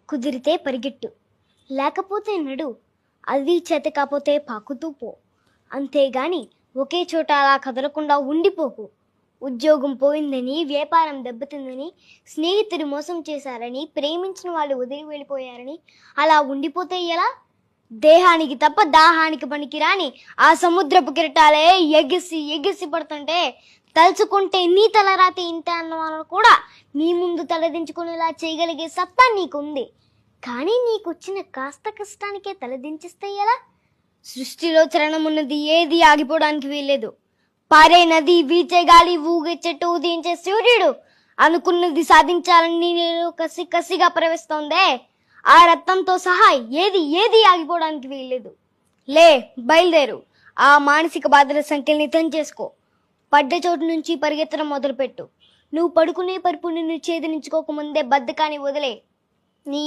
కుదిరితే పరిగెట్టు, లేకపోతే నడు, అది చేత కాకపోతే పాకుతూ పో. అంతేగాని ఒకే చోట అలా కదలకుండా ఉండిపోకు. ఉద్యోగం పోయిందని, వ్యాపారం దెబ్బతిందని, స్నేహితుడు మోసం చేశారని, ప్రేమించిన వాళ్ళు వదిలి వెళ్ళిపోయారని అలా ఉండిపోతే ఎలా? దేహానికి తప్ప దాహానికి పనికిరాని ఆ సముద్రపు కిరటాలే ఎగిసి ఎగిసి పడుతుంటే తలుచుకుంటే నీ తలరాతి ఇంత అన్న వాళ్ళు కూడా నీ ముందు తలదించుకునేలా చేయగలిగే సత్తా నీకుంది. కానీ నీకొచ్చిన కాస్త కష్టానికే తలదించిస్తే ఎలా? సృష్టిలో చలనమున్నది ఏది ఆగిపోవడానికి వీల్లేదు. పారే నది, వీచే గాలి, ఊగే చెట్టు, ఉదయించే సూర్యుడు అనుకున్నది సాధించాలని నేను కసి కసిగా ప్రవేశిస్తోందే, ఆ రక్తంతో సహా ఏది ఏది ఆగిపోవడానికి వీల్లేదు. లే, బయలుదేరు. ఆ మానసిక బాధల సంఖ్యల్ని తెంచేసుకో. పడ్డ చోటు నుంచి పరిగెత్తడం మొదలుపెట్టు. నువ్వు పడుకునే పరుపు నిన్ను ఛేదించుకోకముందే బద్ధకాన్ని వదిలే.